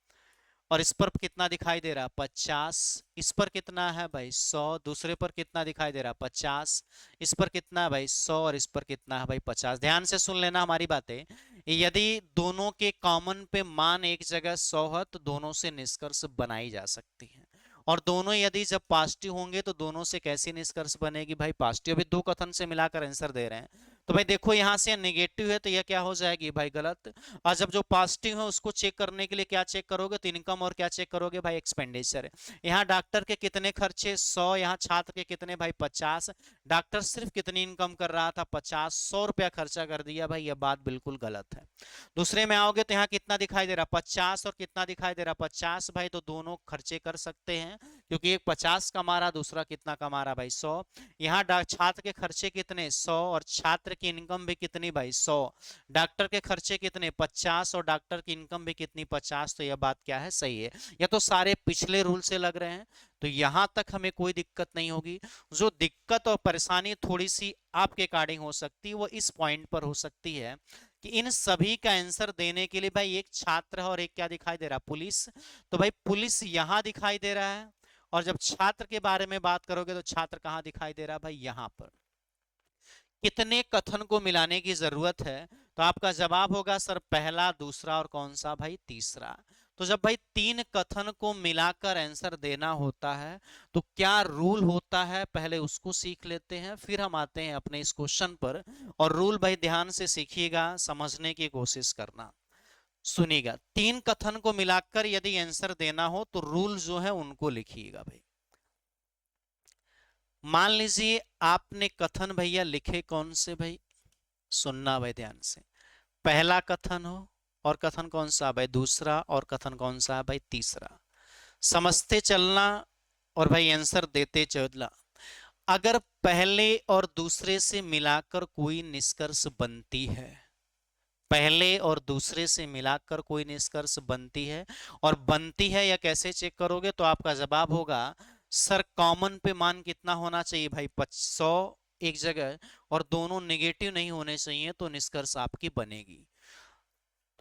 और इस पर कितना दिखाई दे रहा, 50। इस पर कितना है भाई, 100। दूसरे पर कितना दिखाई दे रहा, 50। इस पर कितना है भाई, 100, और इस पर कितना है भाई, 50। ध्यान से सुन लेना हमारी बातें। यदि दोनों के कॉमन पे मान एक जगह 100 है तो दोनों से निष्कर्ष बनाई जा सकती है। और दोनों यदि जब पॉजिटिव होंगे तो दोनों से कैसी निष्कर्ष बनेगी भाई, पॉजिटिव। अभी दो कथन से मिलाकर आंसर दे रहे हैं। तो भाई देखो यहां से नेगेटिव है तो यह क्या हो जाएगी भाई, गलत। और जब जो पॉजिटिव है उसको चेक करने के लिए क्या चेक करोगे, तो इनकम, और क्या चेक करोगे भाई, एक्सपेंडिचर। यहाँ डॉक्टर के कितने खर्चे, 100। यहाँ छात्र के कितने भाई, 50। डॉक्टर सिर्फ कितनी इनकम कर रहा था, 50। 100 रुपया खर्चा कर दिया भाई, यह बात बिल्कुल गलत है। दूसरे में आओगे तो यहाँ कितना दिखाई दे रहा, 50, और कितना दिखाई दे रहा, 50 भाई। तो दोनों खर्चे कर सकते हैं क्योंकि एक 50 कमा रहा, दूसरा कितना कमा रहा भाई, 100। यहाँ छात्र के खर्चे कितने, 100, और छात्र की इनकम भी कितनी भाई, 100। डॉक्टर के खर्चे कितने, 50, और डॉक्टर की इनकम भी कितनी, 50। तो यह बात क्या है, सही है। यह तो सारे पिछले रूल से लग रहे हैं, तो यहां तक हमें कोई दिक्कत नहीं होगी। जो दिक्कत और परेशानी थोड़ी सी आपके अकॉर्डिंग हो सकती है वो इस पॉइंट पर हो सकती है कि इन सभी का आंसर देने के लिए भाई एक छात्र है और एक क्या दिखाई दे रहा, पुलिस। तो भाई पुलिस यहां दिखाई दे रहा है, और जब छात्र के बारे में बात करोगे तो छात्र कहां दिखाई दे रहा है भाई, यहां पर। कितने कथन को मिलाने की जरूरत है, तो आपका जवाब होगा सर पहला, दूसरा, और कौन सा भाई, तीसरा। तो जब भाई 3 कथन को मिलाकर आंसर देना होता है तो क्या रूल होता है, पहले उसको सीख लेते हैं, फिर हम आते हैं अपने इस क्वेश्चन पर। और रूल भाई ध्यान से सीखिएगा, समझने की कोशिश करना, सुनिएगा। 3 कथन को मिलाकर यदि आंसर देना हो तो रूल जो है उनको लिखिएगा भाई। मान लीजिए आपने कथन भैया लिखे कौन से भाई, सुनना भाई ध्यान से। पहला कथन हो, और कथन कौन सा भाई, दूसरा, और कथन कौन सा भाई, तीसरा। समझते चलना और भाई आंसर देते चलना। अगर पहले और दूसरे से मिलाकर कोई निष्कर्ष बनती है, पहले और दूसरे से मिलाकर कोई निष्कर्ष बनती है, और बनती है या कैसे चेक करोगे, तो आपका जवाब होगा सर कॉमन पे मान कितना होना चाहिए भाई, 100 एक जगह, और दोनों नेगेटिव नहीं होने चाहिए, तो निष्कर्ष आपकी बनेगी।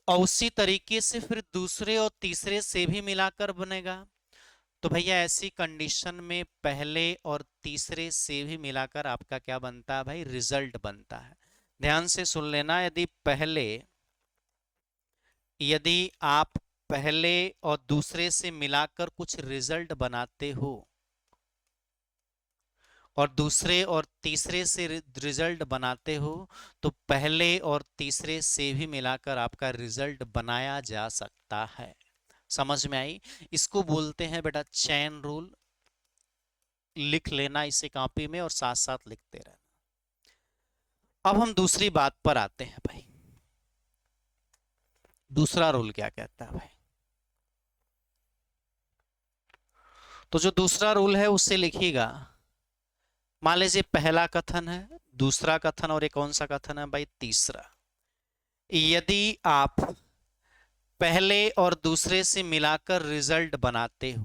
और उसी तरीके से फिर दूसरे और तीसरे से भी मिलाकर बनेगा। तो भैया ऐसी कंडीशन में पहले और तीसरे से भी मिलाकर आपका क्या बनता है भाई, रिजल्ट बनता है। ध्यान से सुन लेना, यदि आप पहले और दूसरे से मिलाकर कुछ रिजल्ट बनाते हो और दूसरे और तीसरे से रिजल्ट बनाते हो, तो पहले और तीसरे से भी मिलाकर आपका रिजल्ट बनाया जा सकता है। समझ में आई? इसको बोलते हैं बेटा चैन रूल। लिख लेना इसे कॉपी में और साथ साथ लिखते रहना। अब हम दूसरी बात पर आते हैं भाई। दूसरा रूल क्या कहता है भाई? तो जो दूसरा रूल है उससे लिखिएगा। मान लीजिए पहला कथन है, दूसरा कथन, और ये कौन सा कथन है भाई, तीसरा। यदि आप पहले और दूसरे से मिलाकर रिजल्ट बनाते हो,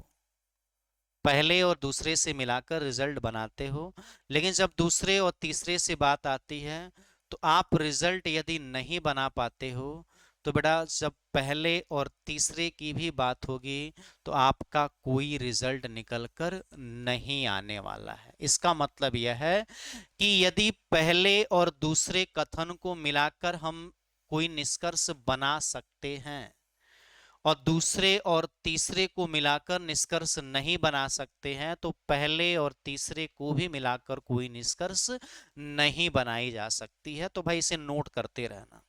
पहले और दूसरे से मिलाकर रिजल्ट बनाते हो, लेकिन जब दूसरे और तीसरे से बात आती है तो आप रिजल्ट यदि नहीं बना पाते हो, तो बेटा जब पहले और तीसरे की भी बात होगी तो आपका कोई रिजल्ट निकल कर नहीं आने वाला है। इसका मतलब यह है कि यदि पहले और दूसरे कथन को मिलाकर हम कोई निष्कर्ष बना सकते हैं और दूसरे और तीसरे को मिलाकर निष्कर्ष नहीं बना सकते हैं, तो पहले और तीसरे को भी मिलाकर कोई निष्कर्ष नहीं बनाई जा सकती है। तो भाई इसे नोट करते रहना।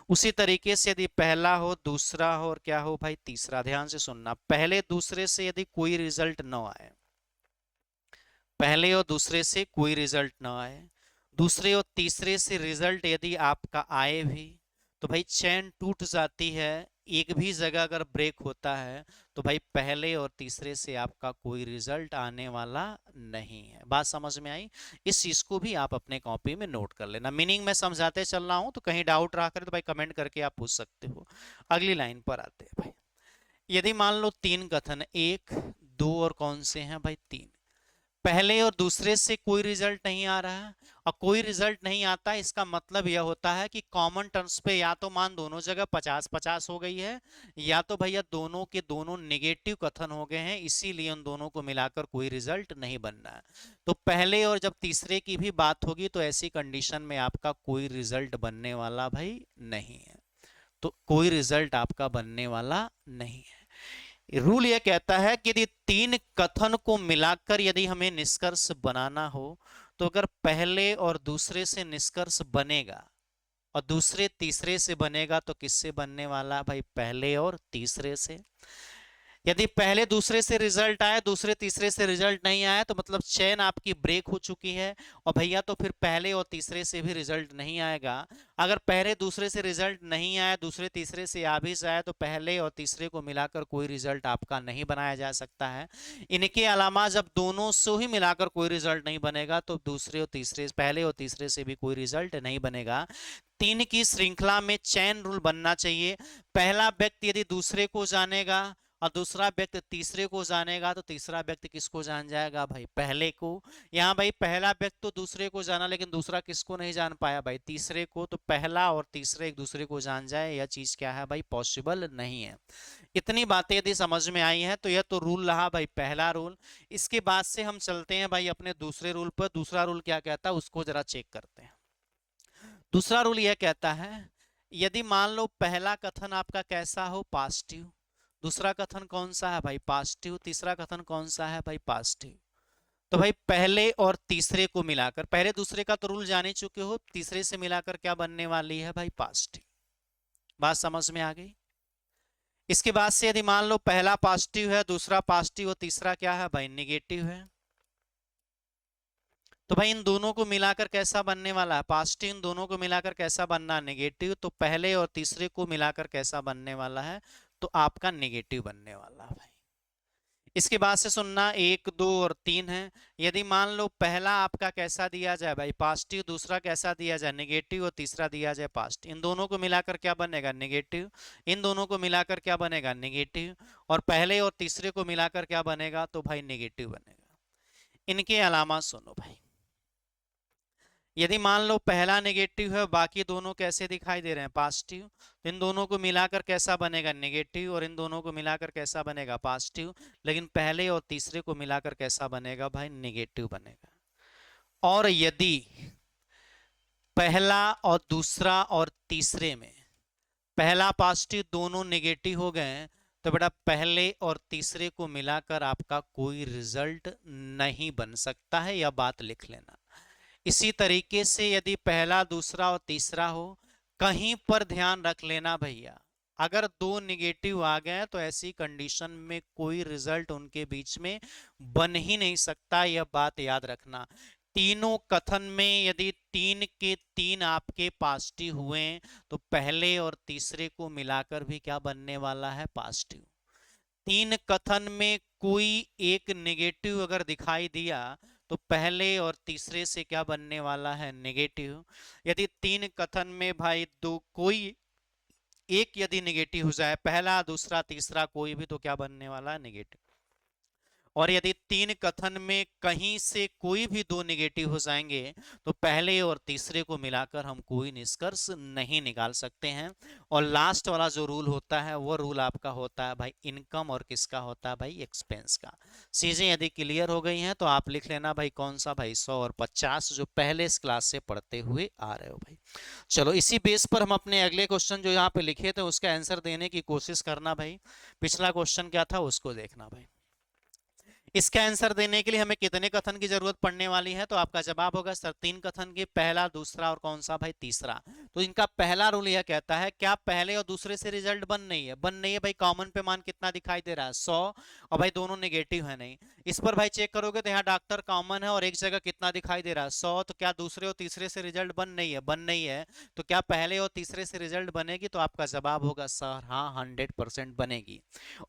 उसी तरीके से यदि पहला हो, दूसरा हो और क्या हो भाई, तीसरा। ध्यान से सुनना, पहले दूसरे से यदि कोई रिजल्ट न आए, पहले और दूसरे से कोई रिजल्ट न आए, दूसरे और तीसरे से रिजल्ट यदि आपका आए भी, तो भाई चैन टूट जाती है। एक भी जगह अगर ब्रेक होता है तो भाई पहले और तीसरे से आपका कोई रिजल्ट आने वाला नहीं है। बात समझ में आई? इस चीज को भी आप अपने कॉपी में नोट कर लेना। मीनिंग में समझाते चल रहा हूं, तो कहीं डाउट रहा करे तो भाई कमेंट करके आप पूछ सकते हो। अगली लाइन पर आते हैं भाई। यदि मान लो तीन कथन, एक, दो और कौन से हैं भाई, तीन। पहले और दूसरे से कोई रिजल्ट नहीं आ रहा है और कोई रिजल्ट नहीं आता, इसका मतलब यह होता है कि कॉमन टर्म्स पे या तो मान दोनों जगह 50-50 हो गई है, या तो भैया दोनों के दोनों नेगेटिव कथन हो गए हैं, इसीलिए उन दोनों को मिलाकर कोई रिजल्ट नहीं बन रहा है। तो पहले और जब तीसरे की भी बात होगी तो ऐसी कंडीशन में आपका कोई रिजल्ट बनने वाला भाई नहीं है। तो कोई रिजल्ट आपका बनने वाला नहीं है। रूल यह कहता है कि यदि तीन कथन को मिलाकर यदि हमें निष्कर्ष बनाना हो, तो अगर पहले और दूसरे से निष्कर्ष बनेगा और दूसरे तीसरे से बनेगा, तो किससे बनने वाला भाई, पहले और तीसरे से। यदि पहले दूसरे से रिजल्ट आया, दूसरे तीसरे से रिजल्ट नहीं आया, तो मतलब चेन आपकी ब्रेक हो चुकी है और भैया तो फिर पहले और तीसरे से भी रिजल्ट नहीं आएगा। अगर पहले दूसरे से रिजल्ट नहीं आया, दूसरे तीसरे से आ भी जाए, तो पहले और तीसरे को मिलाकर कोई रिजल्ट आपका नहीं बनाया जा सकता है। इनके अलावा जब दोनों से ही मिलाकर कोई रिजल्ट नहीं बनेगा, तो दूसरे और तीसरे, पहले और तीसरे से भी कोई रिजल्ट नहीं बनेगा। तीन की श्रृंखला में चैन रूल बनना चाहिए। पहला व्यक्ति यदि दूसरे को जानेगा और दूसरा व्यक्ति तीसरे को जानेगा, तो तीसरा व्यक्ति किसको जान जाएगा भाई, पहले को। यहाँ भाई पहला व्यक्ति तो दूसरे को जाना, लेकिन दूसरा किसको नहीं जान पाया भाई, तीसरे को। तो पहला और तीसरे एक दूसरे को जान जाए, यह चीज क्या है भाई, पॉसिबल नहीं है। इतनी बातें यदि समझ में आई हैं तो यह तो रूल रहा भाई, पहला रूल। इसके बाद से हम चलते हैं भाई अपने दूसरे रूल पर। दूसरा रूल क्या कहता है उसको जरा चेक करते हैं। दूसरा रूल यह कहता है, यदि मान लो पहला कथन आपका कैसा हो, पॉजिटिव, दूसरा कथन कौन सा है भाई, पॉजिटिव, तीसरा कथन कौन सा है भाई, पॉजिटिव, तो भाई पहले और तीसरे को मिलाकर, पहले दूसरे का तो रूल जान ही चुके हो, तीसरे से मिलाकर क्या बनने वाली है भाई, पॉजिटिव। बात समझ में आ गई? इसके बाद से यदि मान लो पहला पॉजिटिव है, दूसरा पॉजिटिव और तीसरा क्या है भाई, निगेटिव है, तो भाई इन दोनों को मिलाकर कैसा बनने वाला है, पॉजिटिव, इन दोनों को मिलाकर कैसा बनना, नेगेटिव। तो पहले और तीसरे को मिलाकर कैसा बनने वाला है, तो आपका नेगेटिव बनने वाला है भाई। इसके बाद से सुनना, एक, दो और तीन है। यदि मान लो पहला आपका कैसा दिया जाए भाई, पॉजिटिव, दूसरा कैसा दिया जाए, नेगेटिव, और तीसरा दिया जाए पॉजिटिव, इन दोनों को मिलाकर क्या बनेगा, नेगेटिव, इन दोनों को मिलाकर क्या बनेगा, नेगेटिव, और पहले और तीसरे को मिलाकर क्या बनेगा, तो भाई नेगेटिव बनेगा। इनके अलावा सुनो भाई, यदि मान लो पहला नेगेटिव है, बाकी दोनों कैसे दिखाई दे रहे हैं, पॉजिटिव, तो इन दोनों को मिलाकर कैसा बनेगा, नेगेटिव, और इन दोनों को मिलाकर कैसा बनेगा, पॉजिटिव। लेकिन पहले और तीसरे को मिलाकर कैसा बनेगा भाई, नेगेटिव बनेगा। और यदि पहला और दूसरा और तीसरे में पहला पॉजिटिव दोनों नेगेटिव हो गए, तो बेटा पहले और तीसरे को मिलाकर आपका कोई रिजल्ट नहीं बन सकता है, यह बात लिख लेना। इसी तरीके से यदि पहला दूसरा और तीसरा हो, कहीं पर ध्यान रख लेना भैया, अगर दो निगेटिव आ गए तो ऐसी कंडीशन में कोई रिजल्ट उनके बीच में बन ही नहीं सकता, यह बात याद रखना। तीनों कथन में यदि 3 के 3 आपके पॉजिटिव हुए, तो पहले और तीसरे को मिलाकर भी क्या बनने वाला है, पॉजिटिव। 3 कथन में कोई एक नेगेटिव अगर दिखाई दिया, तो पहले और तीसरे से क्या बनने वाला है, नेगेटिव। यदि 3 कथन में भाई दो कोई एक यदि नेगेटिव हो जाए, पहला दूसरा तीसरा कोई भी, तो क्या बनने वाला है, नेगेटिव। और यदि 3 कथन में कहीं से कोई भी दो नेगेटिव हो जाएंगे, तो पहले और तीसरे को मिलाकर हम कोई निष्कर्ष नहीं निकाल सकते हैं। और लास्ट वाला जो रूल होता है, वो रूल आपका होता है भाई इनकम, और किसका होता है भाई, एक्सपेंस का। चीजें यदि क्लियर हो गई हैं तो आप लिख लेना भाई कौन सा भाई, 100 और 50, जो पहले इस क्लास से पढ़ते हुए आ रहे हो भाई। चलो इसी बेस पर हम अपने अगले क्वेश्चन जो यहाँ पे लिखे थे उसका आंसर देने की कोशिश करना भाई। पिछला क्वेश्चन क्या था उसको देखना भाई। इसका आंसर देने के लिए हमें कितने कथन की जरूरत पड़ने वाली है, तो आपका जवाब होगा सर 3 कथन के, पहला दूसरा और कौन सा भाई, तीसरा। तो इनका पहला रूल यह कहता है, क्या पहले और दूसरे से रिजल्ट बन नहीं है, बन नहीं है भाई। कॉमन पे मान कितना दिखाई दे रहा है, 100, और भाई दोनों नेगेटिव है नहीं। इस पर भाई चेक करोगे तो यहाँ डॉक्टर कॉमन है और एक जगह कितना दिखाई दे रहा है, 100, तो क्या दूसरे और तीसरे से रिजल्ट बन नहीं है, बन नहीं है। तो क्या पहले और तीसरे से रिजल्ट बनेगी, तो आपका जवाब होगा सर हाँ 100% बनेगी।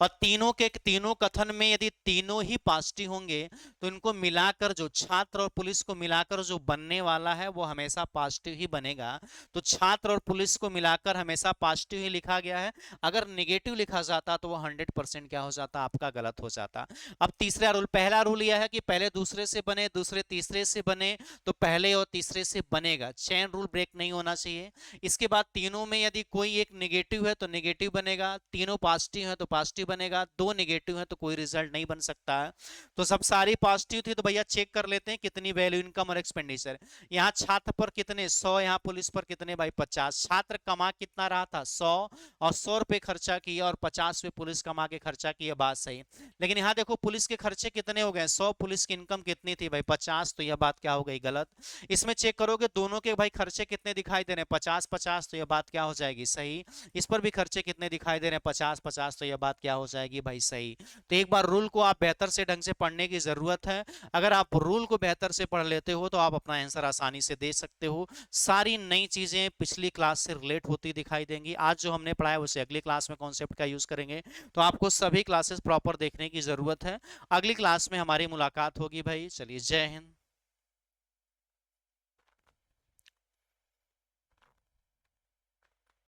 और तीनों के तीनों कथन में यदि तीनों ही पॉजिटिव होंगे, तो इनको मिलाकर जो छात्र और पुलिस को मिलाकर जो बनने वाला है वो हमेशा पॉजिटिव ही बनेगा। तो छात्र और पुलिस को मिलाकर हमेशा पॉजिटिव ही लिखा गया है। अगर नेगेटिव लिखा जाता तो वो 100% क्या हो जाता, आपका गलत हो जाता। अब तीसरा रूल, पहला रूल यह है कि पहले दूसरे से बने, दूसरे तीसरे से बने, तो पहले और तीसरे से बनेगा, चेन रूल ब्रेक नहीं होना चाहिए। इसके बाद तीनों में यदि कोई एक नेगेटिव है तो नेगेटिव बनेगा, तीनों पॉजिटिव है तो पॉजिटिव बनेगा, दो नेगेटिव है तो कोई रिजल्ट नहीं बन सकता है। तो सब सारी पॉजिटिव थी, तो भैया चेक कर लेते हैं कितनी वैल्यू इनकम और एक्सपेंडिचर। यहाँ छात्र पर कितने 100, यहाँ पुलिस पर कितने भाई 50। छात्र कमा कितना रहा था 100, और 100 रुपए खर्चा किया और 50 रुपए पुलिस कमा के खर्चा किया, बात सही। लेकिन यहाँ देखो पुलिस के खर्चे कितने हो गए 100, पुलिस की इनकम कितनी थी भाई 50, तो यह बात क्या हो गई, गलत। इसमें चेक करोगे दोनों के भाई खर्चे कितने दिखाई दे रहे हैं 50 50, तो यह बात क्या हो जाएगी, सही। इस पर भी खर्चे कितने दिखाई दे रहे हैं 50 50, तो यह बात क्या हो जाएगी भाई, सही। तो एक बार रूल को आप बेहतर से ढंग से पढ़ने की जरूरत है। अगर आप रूल को बेहतर से पढ़ लेते हो तो आप अपना आंसर आसानी से दे सकते हो। सारी नई चीजें पिछली क्लास से रिलेट होती दिखाई देंगी। आज जो हमने पढ़ाया उसे अगली क्लास में कॉन्सेप्ट का यूज करेंगे, तो आपको सभी क्लासेस प्रॉपर देखने की जरूरत है। अगली क्लास में हमारी मुलाकात होगी भाई। चलिए, जय हिंद।